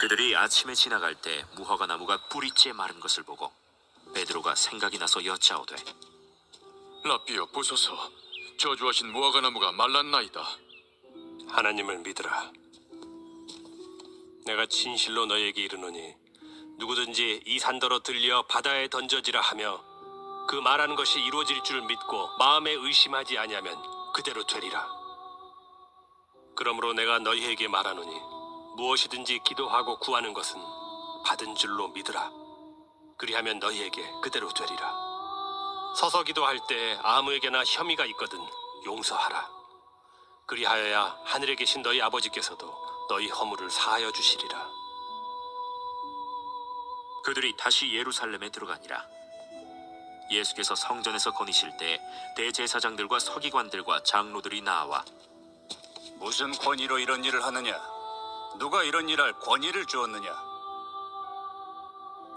그들이 아침에 지나갈 때 무화과 나무가 뿌리째 마른 것을 보고 베드로가 생각이 나서 여짜오되 라삐여 보소서, 저주하신 무화과 나무가 말랐나이다. 하나님을 믿으라. 내가 진실로 너에게 이르노니 누구든지 이 산더러 들려 바다에 던져지라 하며 그 말하는 것이 이루어질 줄 믿고 마음에 의심하지 아니하면 그대로 되리라. 그러므로 내가 너희에게 말하노니 무엇이든지 기도하고 구하는 것은 받은 줄로 믿으라. 그리하면 너희에게 그대로 되리라. 서서 기도할 때 아무에게나 혐의가 있거든 용서하라. 그리하여야 하늘에 계신 너희 아버지께서도 너희 허물을 사하여 주시리라. 그들이 다시 예루살렘에 들어가니라. 예수께서 성전에서 거니실 때 대제사장들과 서기관들과 장로들이 나와 무슨 권위로 이런 일을 하느냐? 누가 이런 일할 권위를 주었느냐?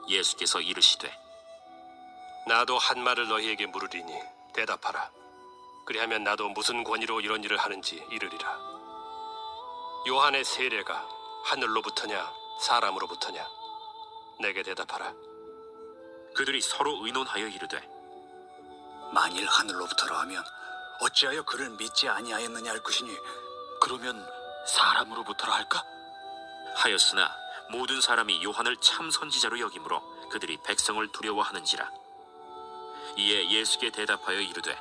예수께서 이르시되 나도 한 말을 너희에게 물으리니 대답하라. 그리하면 나도 무슨 권위로 이런 일을 하는지 이르리라. 요한의 세례가 하늘로부터냐 사람으로부터냐? 내게 대답하라. 그들이 서로 의논하여 이르되 만일 하늘로부터라 하면 어찌하여 그를 믿지 아니하였느냐 할 것이니 그러면 사람으로부터라 할까? 하였으나 모든 사람이 요한을 참 선지자로 여기므로 그들이 백성을 두려워하는지라. 이에 예수께 대답하여 이르되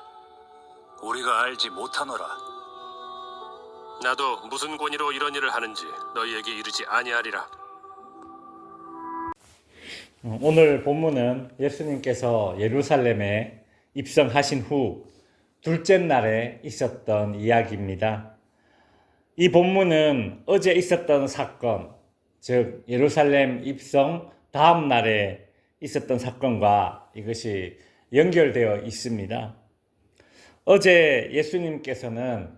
우리가 알지 못하노라. 나도 무슨 권위로 이런 일을 하는지 너희에게 이르지 아니하리라. 오늘 본문은 예수님께서 예루살렘에 입성하신 후 둘째 날에 있었던 이야기입니다. 이 본문은 어제 있었던 사건, 즉 예루살렘 입성 다음 날에 있었던 사건과 이것이 연결되어 있습니다. 어제 예수님께서는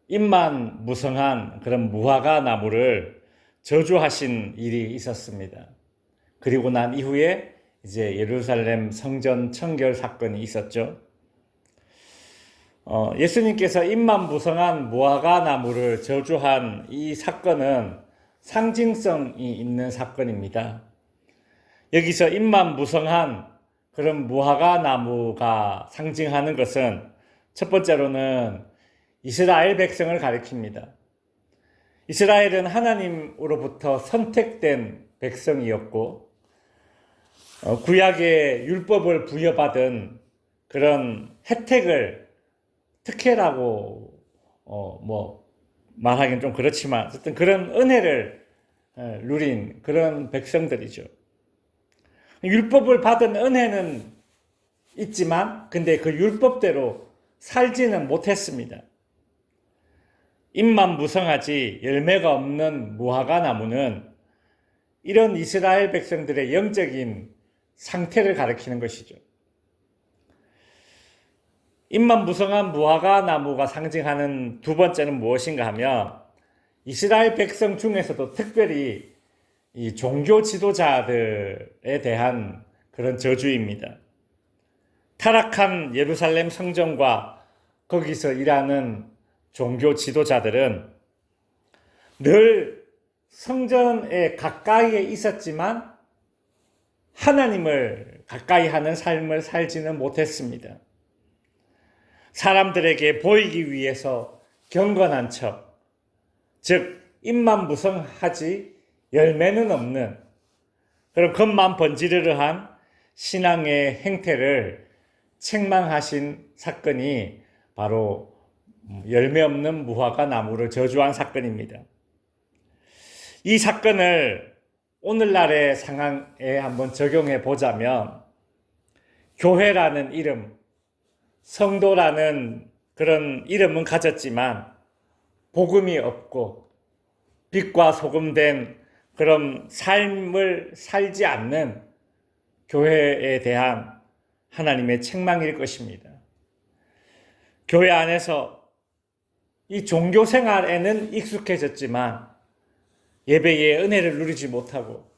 잎만 무성한 그런 무화과 나무를 저주하신 일이 있었습니다. 그리고 난 이후에 이제 예루살렘 성전 청결 사건이 있었죠. 예수님께서 잎만 무성한 무화과 나무를 저주한 이 사건은 상징성이 있는 사건입니다. 여기서 잎만 무성한 그런 무화과 나무가 상징하는 것은 첫 번째로는 이스라엘 백성을 가리킵니다. 이스라엘은 하나님으로부터 선택된 백성이었고 구약의 율법을 부여받은 그런 혜택을 특혜라고 말하기는 좀 그렇지만 어쨌든 그런 은혜를 누린 그런 백성들이죠. 율법을 받은 은혜는 있지만 근데 그 율법대로 살지는 못했습니다. 잎만 무성하지 열매가 없는 무화과 나무는 이런 이스라엘 백성들의 영적인 상태를 가리키는 것이죠. 잎만 무성한 무화과 나무가 상징하는 두 번째는 무엇인가 하면 이스라엘 백성 중에서도 특별히 이 종교 지도자들에 대한 그런 저주입니다. 타락한 예루살렘 성전과 거기서 일하는 종교 지도자들은 늘 성전에 가까이에 있었지만 하나님을 가까이 하는 삶을 살지는 못했습니다. 사람들에게 보이기 위해서 경건한 척, 즉 잎만 무성하지 열매는 없는 그런 겉만 번지르르한 신앙의 행태를 책망하신 사건이 바로 열매 없는 무화과 나무를 저주한 사건입니다. 이 사건을 오늘날의 상황에 한번 적용해 보자면 교회라는 이름, 성도라는 그런 이름은 가졌지만 복음이 없고 빛과 소금 된 그런 삶을 살지 않는 교회에 대한 하나님의 책망일 것입니다. 교회 안에서 이 종교 생활에는 익숙해졌지만 예배의 은혜를 누리지 못하고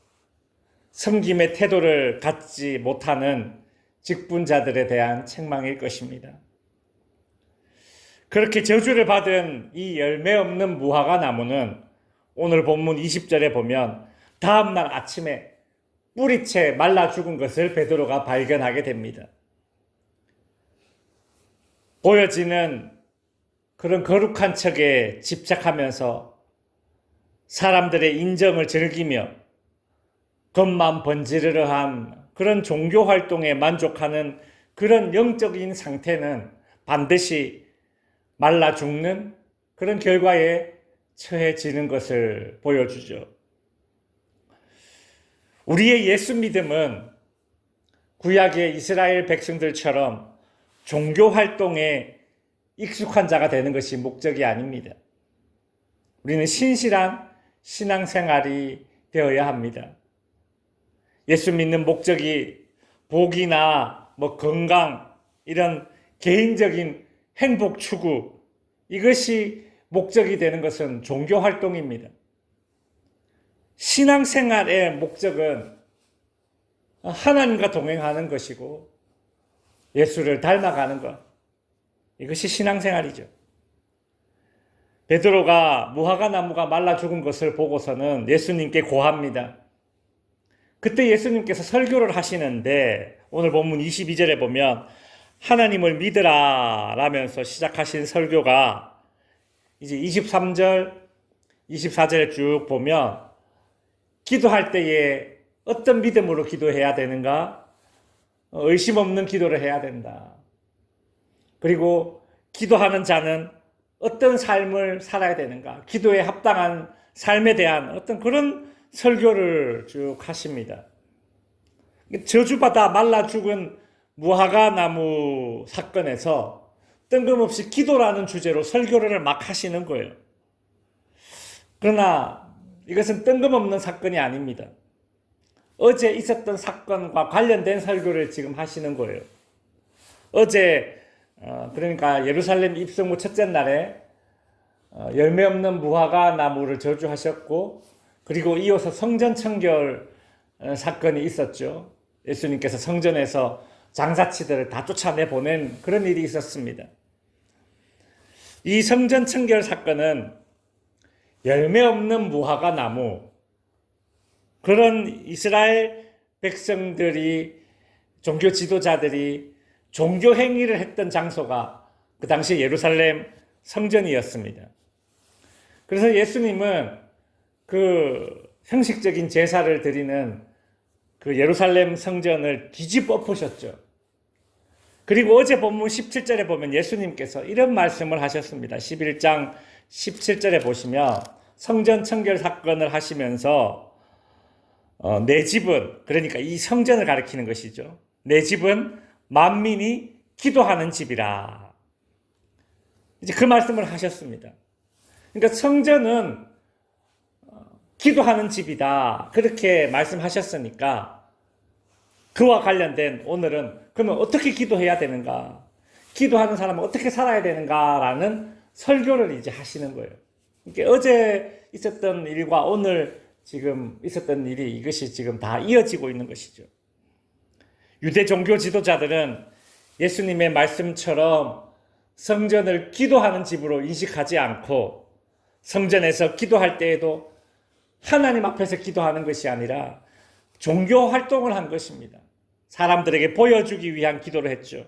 섬김의 태도를 갖지 못하는 직분자들에 대한 책망일 것입니다. 그렇게 저주를 받은 이 열매 없는 무화과 나무는 오늘 본문 20절에 보면 다음날 아침에 뿌리채 말라 죽은 것을 베드로가 발견하게 됩니다. 보여지는 그런 거룩한 척에 집착하면서 사람들의 인정을 즐기며 겉만 번지르르한 그런 종교 활동에 만족하는 그런 영적인 상태는 반드시 말라 죽는 그런 결과에 처해지는 것을 보여주죠. 우리의 예수 믿음은 구약의 이스라엘 백성들처럼 종교 활동에 익숙한 자가 되는 것이 목적이 아닙니다. 우리는 신실한 신앙생활이 되어야 합니다. 예수 믿는 목적이 복이나 건강, 이런 개인적인 행복 추구, 이것이 목적이 되는 것은 종교 활동입니다. 신앙생활의 목적은 하나님과 동행하는 것이고 예수를 닮아가는 것, 이것이 신앙생활이죠. 베드로가 무화과 나무가 말라 죽은 것을 보고서는 예수님께 고합니다. 그때 예수님께서 설교를 하시는데 오늘 본문 22절에 보면 하나님을 믿으라 라면서 시작하신 설교가 이제 23절, 24절에 쭉 보면 기도할 때에 어떤 믿음으로 기도해야 되는가? 의심 없는 기도를 해야 된다. 그리고 기도하는 자는 어떤 삶을 살아야 되는가? 기도에 합당한 삶에 대한 어떤 그런 설교를 쭉 하십니다. 저주받아 말라 죽은 무화과 나무 사건에서 뜬금없이 기도라는 주제로 설교를 막 하시는 거예요. 그러나 이것은 뜬금없는 사건이 아닙니다. 어제 있었던 사건과 관련된 설교를 지금 하시는 거예요. 어제 그러니까 예루살렘 입성 후 첫째 날에 열매 없는 무화과 나무를 저주하셨고, 그리고 이어서 성전 청결 사건이 있었죠. 예수님께서 성전에서 장사치들을 다 쫓아내 보낸 그런 일이 있었습니다. 이 성전 청결 사건은 열매 없는 무화과 나무, 그런 이스라엘 백성들이, 종교 지도자들이 종교 행위를 했던 장소가 그 당시 예루살렘 성전이었습니다. 그래서 예수님은 그 형식적인 제사를 드리는 그 예루살렘 성전을 뒤집어 엎으셨죠. 그리고 어제 본문 17절에 보면 예수님께서 이런 말씀을 하셨습니다. 11장 17절에 보시면 성전 청결 사건을 하시면서 내 집은, 그러니까 이 성전을 가리키는 것이죠. 내 집은 만민이 기도하는 집이라. 이제 그 말씀을 하셨습니다. 그러니까 성전은 기도하는 집이다. 그렇게 말씀하셨으니까 그와 관련된 오늘은 그러면 어떻게 기도해야 되는가? 기도하는 사람은 어떻게 살아야 되는가라는 설교를 이제 하시는 거예요. 그러니까 어제 있었던 일과 오늘 지금 있었던 일이 이것이 지금 다 이어지고 있는 것이죠. 유대 종교 지도자들은 예수님의 말씀처럼 성전을 기도하는 집으로 인식하지 않고 성전에서 기도할 때에도 하나님 앞에서 기도하는 것이 아니라 종교 활동을 한 것입니다. 사람들에게 보여주기 위한 기도를 했죠.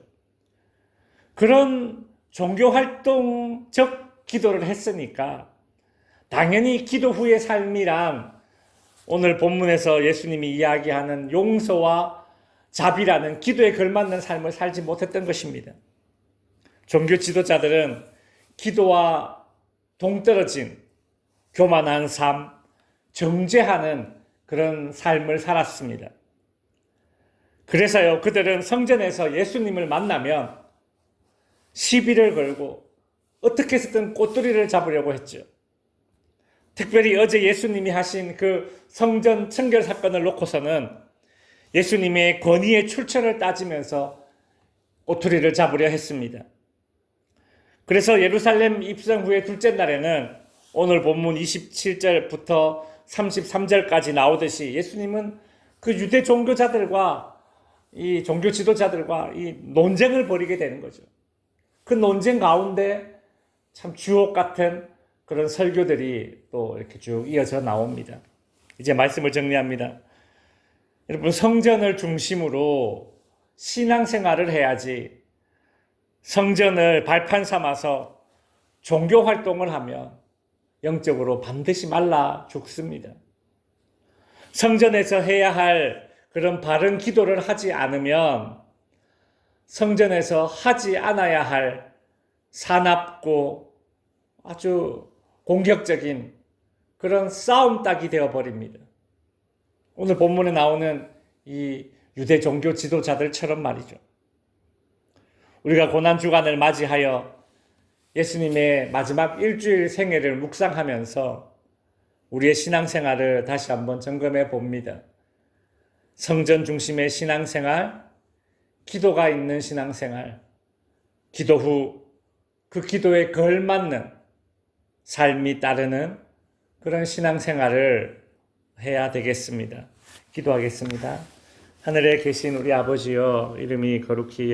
그런 종교 활동적 기도를 했으니까 당연히 기도 후의 삶이란 오늘 본문에서 예수님이 이야기하는 용서와 자비라는 기도에 걸맞는 삶을 살지 못했던 것입니다. 종교 지도자들은 기도와 동떨어진 교만한 삶, 정죄하는 그런 삶을 살았습니다. 그래서요, 그들은 성전에서 예수님을 만나면 시비를 걸고 어떻게 해서든 꼬투리를 잡으려고 했죠. 특별히 어제 예수님이 하신 그 성전 청결 사건을 놓고서는 예수님의 권위의 출처를 따지면서 꼬투리를 잡으려 했습니다. 그래서 예루살렘 입성 후의 둘째 날에는 오늘 본문 27절부터 33절까지 나오듯이 예수님은 그 유대 종교자들과 이 종교 지도자들과 이 논쟁을 벌이게 되는 거죠. 그 논쟁 가운데 참 주옥 같은 그런 설교들이 또 이렇게 쭉 이어져 나옵니다. 이제 말씀을 정리합니다. 여러분, 성전을 중심으로 신앙생활을 해야지 성전을 발판 삼아서 종교 활동을 하면 영적으로 반드시 말라 죽습니다. 성전에서 해야 할 그런 바른 기도를 하지 않으면 성전에서 하지 않아야 할 사납고 아주 공격적인 그런 싸움닭이 되어버립니다. 오늘 본문에 나오는 이 유대 종교 지도자들처럼 말이죠. 우리가 고난주간을 맞이하여 예수님의 마지막 일주일 생애를 묵상하면서 우리의 신앙생활을 다시 한번 점검해 봅니다. 성전 중심의 신앙생활, 기도가 있는 신앙생활, 기도 후 그 기도에 걸맞는 삶이 따르는 그런 신앙생활을 해야 되겠습니다. 기도하겠습니다. 하늘에 계신 우리 아버지여, 이름이 거룩히